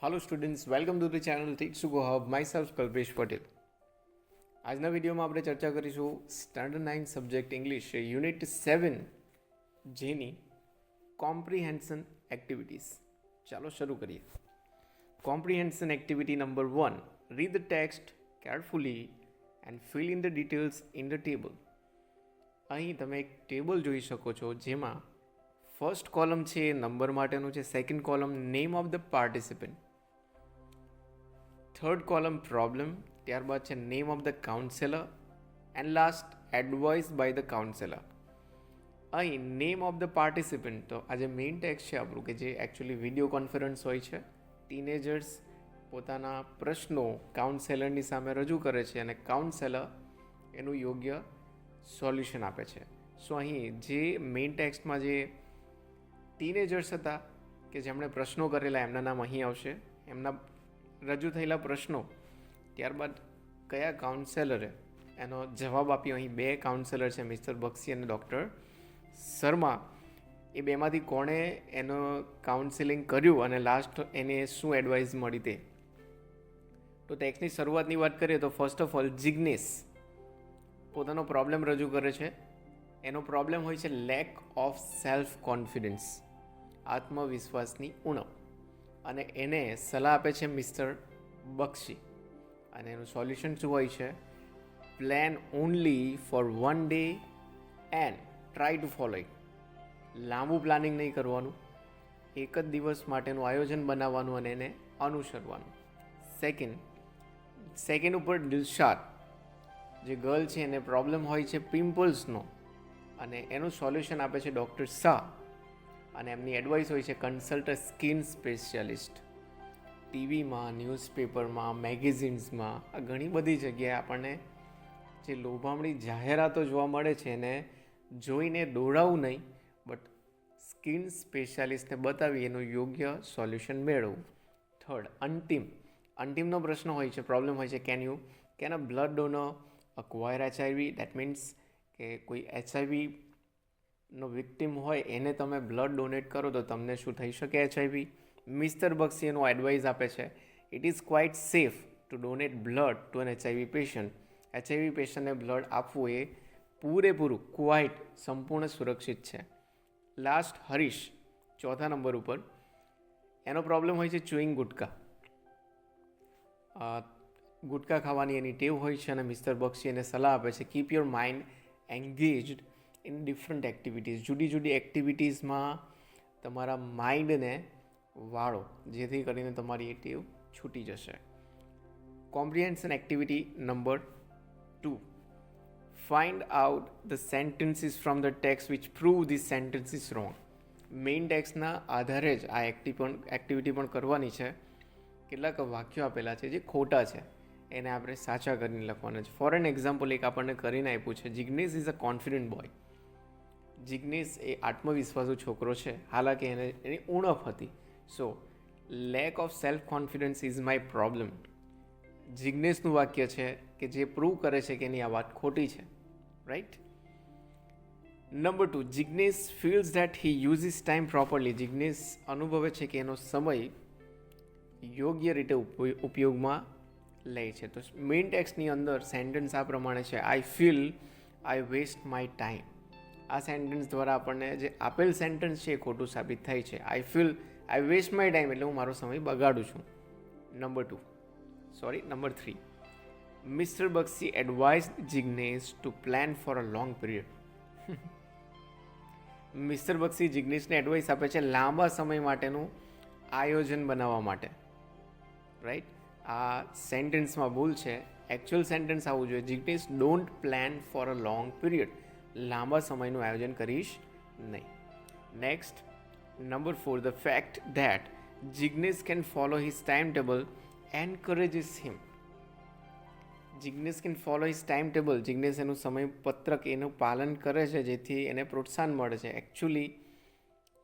Hello students, welcome to the channel Teach to Go Hub. Myself Kalpesh Patel. આજના વિડીયોમાં આપણે ચર્ચા કરીશું સ્ટાન્ડર્ડ 9 સબ્જેક્ટ ઇંગ્લિશ યુનિટ 7 જેની કોમ્પ્રિહેન્શન એક્ટિવિટીઝ. ચાલો શરૂ કરીએ. Comprehension activity number 1. Read the text carefully and fill in the details in the table. અહીં તમે એક ટેબલ જોઈ શકો છો જેમાં ફર્સ્ટ કોલમ છે એ નંબર માટેનું છે, second column name of the participant, third column problem, ત્યારબાદ છે name of the counsellor and last advice by the counsellor. અહીં નેમ ઓફ ધ પાર્ટિસિપન્ટ, તો આ જે મેઇન ટેક્સ્ટ છે આપણું, કે જે એકચ્યુઅલી વિડીયો કોન્ફરન્સ હોય છે, ટીનેજર્સ પોતાના પ્રશ્નો કાઉન્સેલરની સામે રજૂ કરે છે અને કાઉન્સેલર એનું યોગ્ય સોલ્યુશન આપે છે. સો અહીં જે મેઇન ટેક્સ્ટમાં જે ટીનેજર્સ હતા કે જેમણે પ્રશ્નો કરેલા એમના નામ અહીં આવશે, એમના રજૂ થયેલા પ્રશ્નો, ત્યારબાદ કયા કાઉન્સેલરે એનો જવાબ આપ્યો. અહીં બે કાઉન્સેલર છે, મિસ્ટર બક્ષી અને ડૉક્ટર શર્મા. એ બેમાંથી કોણે એનો કાઉન્સેલિંગ કર્યું અને લાસ્ટ એને શું એડવાઇસ મળી તે. તો ટેક્સ્ટની શરૂઆતની વાત કરીએ તો ફર્સ્ટ ઓફ ઓલ જિગ્નેશ પોતાનો પ્રોબ્લેમ રજૂ કરે છે. એનો પ્રોબ્લેમ હોય છે લેક ઓફ સેલ્ફ કોન્ફિડન્સ, આત્મવિશ્વાસની ઉણપ, અને એને સલાહ આપે છે મિસ્ટર બક્ષી. અને એનું સોલ્યુશન શું હોય છે? Plan only for 1 day and try to follow it. લાંબુ પ્લાનિંગ નહીં કરવાનું, એક જ દિવસ માટેનું આયોજન બનાવવાનું અને એને અનુસરવાનું. સેકન્ડ ઉપર દિલશાદ, જે ગર્લ છે એને પ્રોબ્લેમ હોય છે પિમ્પલ્સનો અને એનું સોલ્યુશન આપે છે ડૉક્ટર શાહ. અને એમની એડવાઇસ હોય છે કન્સલ્ટ અ સ્કિન સ્પેશિયાલિસ્ટ. ટીવીમાં, ન્યૂઝપેપરમાં, મેગેઝિન્સમાં, આ ઘણી બધી જગ્યાએ આપણને જે લોભામણી જાહેરાતો જોવા મળે છે એને જોઈને દોડાવવું નહીં, બટ સ્કિન સ્પેશિયાલિસ્ટને બતાવી એનું યોગ્ય સોલ્યુશન મેળવવું. થર્ડ, અંતિમનો પ્રશ્ન હોય છે, પ્રોબ્લેમ હોય છે can a blood donor acquire HIV. That means કે કોઈ એચઆઈવીનો વિક્ટિમ હોય એને તમે બ્લડ ડોનેટ કરો તો તમને શું થઈ શકે એચઆઈવી. મિસ્ટર બક્ષી એનું એડવાઇસ આપે છે it is quite safe to donate blood to an HIV patient. HIV પેશન્ટને બ્લડ આપવું એ પૂરેપૂરું ક્વાઇટ સંપૂર્ણ સુરક્ષિત છે. લાસ્ટ હરીશ, ચોથા નંબર ઉપર, એનો પ્રોબ્લેમ હોય છે ચુઈંગ ગુટકા. ગુટકા ખાવાની એની ટેવ હોય છે અને મિસ્ટર બક્ષી એને સલાહ આપે છે keep your mind engaged in different activities. જુદી જુદી એક્ટિવિટીઝમાં તમારા માઇન્ડને વાળો, જેથી કરીને તમારી એ ટેવ છૂટી જશે. Comprehension activity number 2. Find out the sentences from the text which prove this sentence is wrong. Main ટેક્સ્ટના આધારે જ આ એક્ટિવિટી પણ કરવાની છે. કેટલાક વાક્યો આપેલા છે જે ખોટા છે, એને આપણે સાચા કરીને લખવાના છે. ફોર એન એક્ઝામ્પલ એક આપણને કરીને આપ્યું છે, Jignesh is a confident boy. Jignesh એ આત્મવિશ્વાસુ છોકરો છે, હાલાકી એની ઉણપ હતી. So lack of self confidence is my problem. જિગ્નેશનું વાક્ય છે કે જે પ્રૂવ કરે છે કે એની આ વાત ખોટી છે, right. Number 2, Jignesh feels that he uses time properly. Jignesh અનુભવે છે કે એનો સમય યોગ્ય રીતે ઉપયોગમાં લે છે. તો મેઇન ટેક્સ્ટની અંદર સેન્ટેન્સ આ પ્રમાણે છે, I feel I waste my time. આ સેન્ટેન્સ દ્વારા આપણને જે આપેલ સેન્ટેન્સ છે એ ખોટું સાબિત થાય છે. I feel I waste my time એટલે હું મારો સમય બગાડું છું. Number 3, mister Bakshi advise Jignesh to plan for a long period. Mister Bakshi જિગ્નેશને એડવાઇસ આપે છે લાંબા સમય માટેનું આયોજન બનાવવા માટે, રાઈટ. આ સેન્ટેન્સમાં ભૂલ છે, એકચ્યુઅલ સેન્ટેન્સ આવવું જોઈએ Jignesh don't plan for a long period. લાંબા સમયનું આયોજન કરીશ નહીં. Next, number 4, the fact that Jignesh can follow his time table encourages him. Jignesh can follow his time table, Jignesh એનું સમયપત્રક એનું પાલન કરે છે જેથી એને પ્રોત્સાહન મળે છે. એકચ્યુઅલી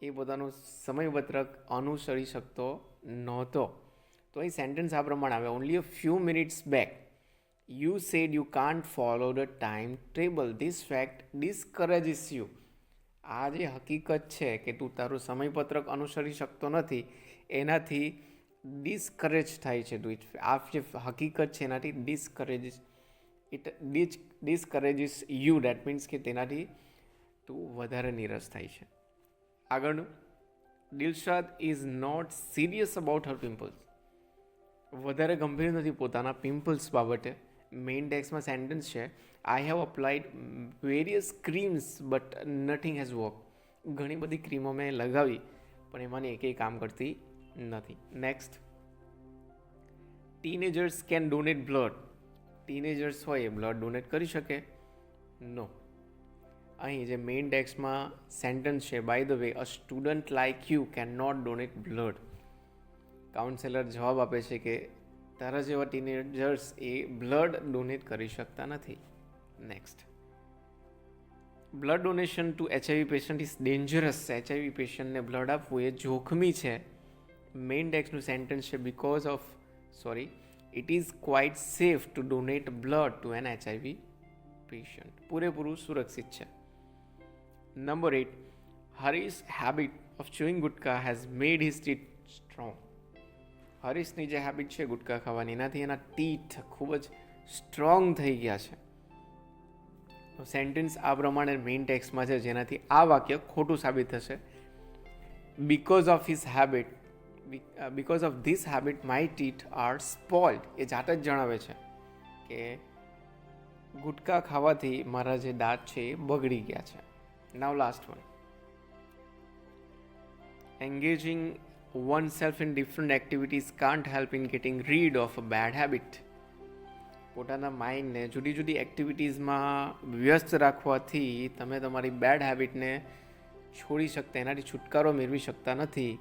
એ પોતાનું સમયપત્રક અનુસરી શકતો નહોતો. તો અહીં સેન્ટેન્સ આ પ્રમાણે આવે, only a few minutes back you said you can't follow the time table. This fact discourages you. આ જે હકીકત છે કે તું તારું સમયપત્રક અનુસરી શકતો નથી, એનાથી ડિસ્કરેજ થાય છે ટુ ઇટ. આ જે હકીકત છે એનાથી ડિસ્કરેજીસ યુ. દેટ મીન્સ કે તેનાથી તું વધારે નિરાશ થાય છે. આગળનું, Dilshad is not serious about her pimples. વધારે ગંભીર નથી પોતાના પિમ્પલ્સ બાબતે. મેઇન ટેક્સમાં સેન્ટેન્સ છે, I have applied various creams but nothing has work. ઘણી બધી ક્રીમો મેં લગાવી પણ એમાંની એકેય કામ કરતી નથી. Next, teenagers can donate blood. Teenagers હોય એ બ્લડ ડોનેટ કરી શકે? નો. અહીં જે મેઇન ટેક્સમાં સેન્ટેન્સ છે, by the way a student like you can not donate blood. Counsellor જવાબ આપે છે કે તારા જેવા ટીનેજર્સ એ બ્લડ ડોનેટ કરી શકતા નથી. Next, blood donation to HIV patient is dangerous. HIV પેશન્ટને બ્લડ આપવું એ જોખમી છે. મેઇન ટેક્સનું સેન્ટેન્સ છે, it is quite safe to donate blood to an HIV patient. પૂરેપૂરું સુરક્ષિત છે. Number 8, Harish habit of chewing gutka has made his teeth strong. હરીશની જે હેબિટ છે ગુટકા ખાવાની, એનાથી એના ટીથ ખૂબ જ સ્ટ્રોંગ થઈ ગયા છે. તો સેન્ટેન્સ આ પ્રમાણે મેઇન ટેક્સમાં છે, જેનાથી આ વાક્ય ખોટું સાબિત થશે. Because of this habit my teeth are spoiled. એ જાત જ જણાવે છે કે ગુટકા ખાવાથી મારા જે દાંત છે એ બગડી ગયા છે. Now last one, engaging oneself in different activities can't help in getting rid of a bad habit. પોતાના માઇન્ડને જુદી જુદી એક્ટિવિટીઝમાં વ્યસ્ત રાખવાથી તમે તમારી બેડ હેબિટને છોડી શકતા, એનાથી છુટકારો મેળવી શકતા નથી.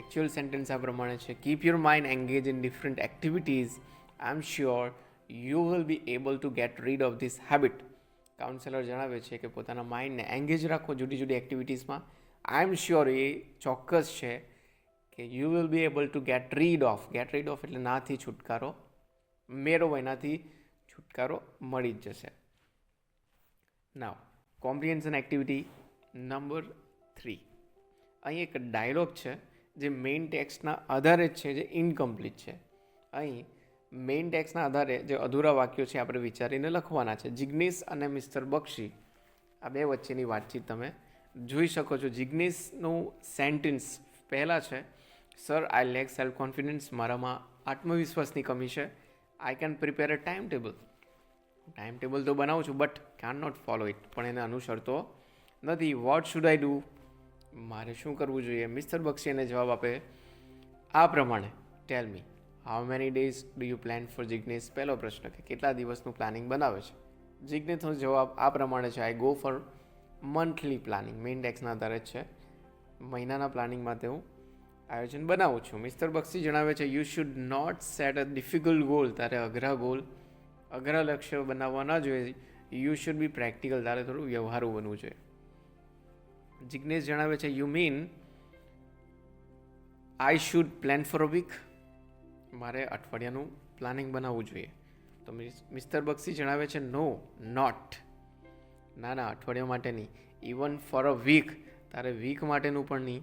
એકચ્યુઅલ સેન્ટેન્સ આ પ્રમાણે છે, keep your mind engage in different activities. I am sure you will be able to get rid of this habit. Counsellor જણાવે છે કે પોતાના માઇન્ડને એન્ગેજ રાખો જુદી જુદી એક્ટિવિટીઝમાં. આઈ એમ શ્યોર એ ચોક્કસ છે કે you will be able to get rid of એટલે નાથી છુટકારો મેળવો, એનાથી છુટકારો મળી જ જશે. નાવ કોમ્પ્રિહેન્શન એક્ટિવિટી નંબર 3. અહીં એક ડાયલોગ છે જે મેઇન ટેક્સ્ટના આધારે જ છે, જે ઇનકમ્પ્લીટ છે. અહીં મેઇન ટેક્સ્ટના આધારે જે અધૂરા વાક્યો છે આપણે વિચારીને લખવાના છે. જિગ્નેશ અને મિસ્ટર બક્ષી, આ બે વચ્ચેની વાતચીત તમે જોઈ શકો છો. જિગ્નેશનું સેન્ટેન્સ પહેલાં છે, sir I lack self confidence. મારામાં આત્મવિશ્વાસની કમી છે. I can prepare a time table તો બનાવું છું but can not follow it. પણ એને અનુસરતો નથી. What should I do? મારે શું કરવું જોઈએ? મિસ્ટર બક્ષી એને જવાબ આપે આ પ્રમાણે, tell me how many days do you plan for Jignesh. પહેલો પ્રશ્ન કે કેટલા દિવસનું પ્લાનિંગ બનાવે છે. જિગ્નેશનો જવાબ આ પ્રમાણે છે, I go for monthly planning. Main ટેક્સના આધારે જ છે, મહિનાના પ્લાનિંગ માટે હું આયોજન બનાવું છું. મિસ્ટર બક્ષી જણાવે છે, you should not set a difficult goal. તારે અઘરા લક્ષ્ય બનાવવા ના જોઈએ. You should be practical. તારે થોડું વ્યવહારુ બનવું જોઈએ. જિગ્નેશ જણાવે છે, you mean I should plan for a week. મારે અઠવાડિયાનું પ્લાનિંગ બનાવવું જોઈએ. તો મિસ્ટર બક્ષી જણાવે છે, નો નોટ. ના અઠવાડિયા માટે નહીં. Even for a week. તારે વીક માટેનું પણ નહીં.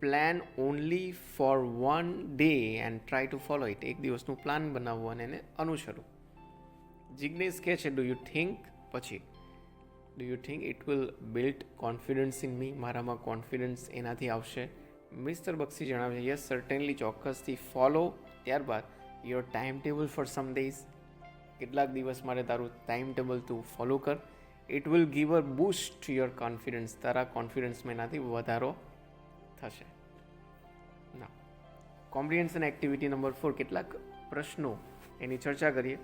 Plan only for 1 day and try to follow it. એક દિવસનું પ્લાન બનાવવું અને એને અનુસરવું. જિગ્નેશ કહે છે, do you think it will build confidence in મી. મારામાં કોન્ફિડન્સ એનાથી આવશે. મિસ્ટર બક્ષી જણાવે છે, યસ સર્ટેનલી, ચોક્કસથી. ફોલો, ત્યારબાદ your time table for some days. કેટલાક દિવસ માટે તારું ટાઈમ ટેબલ તું ફોલો કર. It will give a boost to your confidence. તારા કોન્ફિડન્સમાં એનાથી વધારો થશે. ના કોમ્પ્રિહેન્શન એક્ટિવિટી નંબર 4, કેટલાક પ્રશ્નો એની ચર્ચા કરીએ.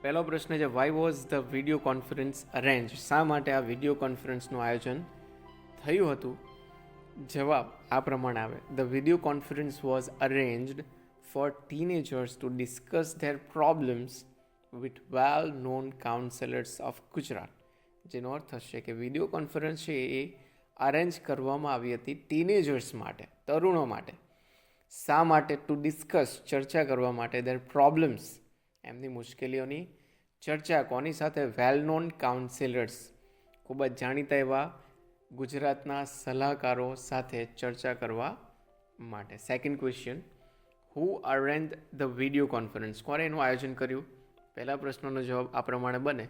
પહેલો પ્રશ્ન છે, why was the video conference arrange. શા માટે આ વિડીયો કોન્ફરન્સનું આયોજન થયું હતું? જવાબ આ પ્રમાણે આવે, the video conference was arranged for teenagers to discuss their problems with well known counsellors of Gujarat. જેનો અર્થ થશે કે વિડીયો કોન્ફરન્સ છે એ અરેન્જ કરવામાં આવી હતી ટીનેજર્સ માટે, તરુણો માટે. શા માટે? ટુ ડિસ્કસ, ચર્ચા કરવા માટે, ધેર પ્રોબ્લેમ્સ, એમની મુશ્કેલીઓની ચર્ચા. કોની સાથે? વેલ નોન કાઉન્સેલર્સ, ખૂબ જ જાણીતા એવા ગુજરાતના સલાહકારો સાથે ચર્ચા કરવા માટે. Second question, who arrange the video conference, કોણે એનું આયોજન કર્યું? પહેલા પ્રશ્નનો જવાબ આ પ્રમાણે બને,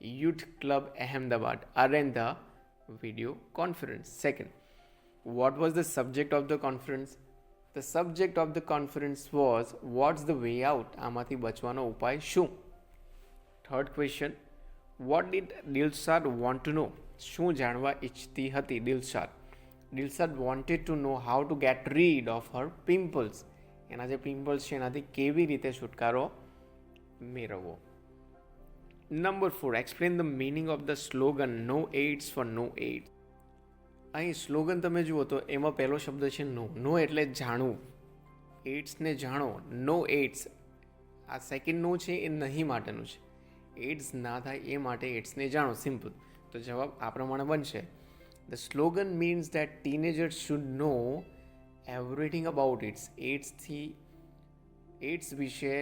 youth club Ahmedabad arrange the video conference. Second, what was the subject of the conference? The subject of the conference was what's the way out, આમાંથી બચવાનો ઉપાય શું? Third question, what did Dilshad want to know, શું જાણવા ઈચ્છતી હતી Dilshad? Dilshad wanted to know how to get rid of her pimples, એના જે પિમ્પલ્સ છે એનાથી કેવી રીતે છુટકારો મેળવવો. Number 4, explain the meaning of the slogan know AIDS for no AIDS. અહીં સ્લોગન તમે જુઓ તો એમાં પહેલો શબ્દ છે નો. નો એટલે જાણવું, એઇડ્સને જાણો. નો એઇડ્સ, આ સેકન્ડ નો છે એ નહીં માટેનું છે, એઇડ્સ ના થાય એ માટે એઇડ્સને જાણો, સિમ્પલ. તો જવાબ આ પ્રમાણે બનશે, the slogan means that teenagers should know everything about its. AIDS વિશે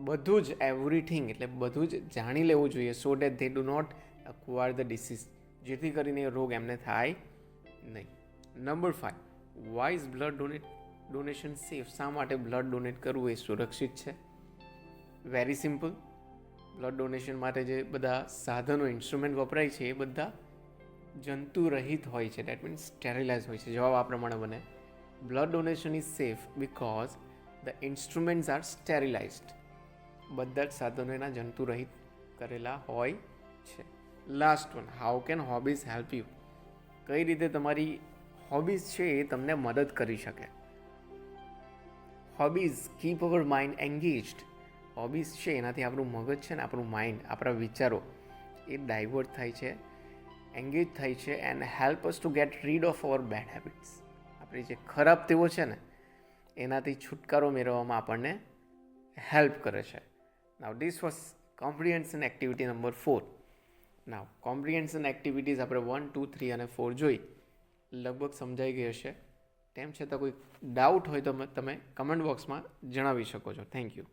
બધું જ, એવરીથિંગ એટલે બધું જ જાણી લેવું જોઈએ, so that they do not acquire the disease, જેથી કરીને રોગ એમને થાય નહીં. Number 5, why is blood donation safe, શા માટે બ્લડ ડોનેટ કરવું એ સુરક્ષિત છે? વેરી સિમ્પલ, બ્લડ ડોનેશન માટે જે બધા સાધનો ઇન્સ્ટ્રુમેન્ટ વપરાય છે એ બધા જંતુ રહિત હોય છે, દેટ મીન્સ સ્ટેરિલાઇઝ હોય છે. જવાબ આ પ્રમાણે બને, blood donation is safe because the instruments are sterilised. બધા જ સાધનો એના જંતુ રહિત કરેલા હોય છે. Last one, how can hobbies help you, કઈ રીતે તમારી હોબીઝ છે એ તમને મદદ કરી શકે? Hobbies keep our mind engaged. Hobbies છે એનાથી આપણું મગજ છે ને, આપણું માઇન્ડ, આપણા વિચારો એ ડાયવર્ટ થાય છે, એન્ગેજ થાય છે, and help us to get rid of our bad habits. આપણી જે ખરાબ ટેવો છે ને એનાથી છુટકારો મેળવવામાં આપણને હેલ્પ કરે છે. નાવ this was comprehension activity number 4. Now comprehension activities આપણે 1, 2, 3 અને 4 જોઈ, લગભગ સમજાઈ ગઈ હશે. તેમ છતાં કોઈ ડાઉટ હોય તો તમે કમેન્ટ બોક્સમાં જણાવી શકો છો. Thank you.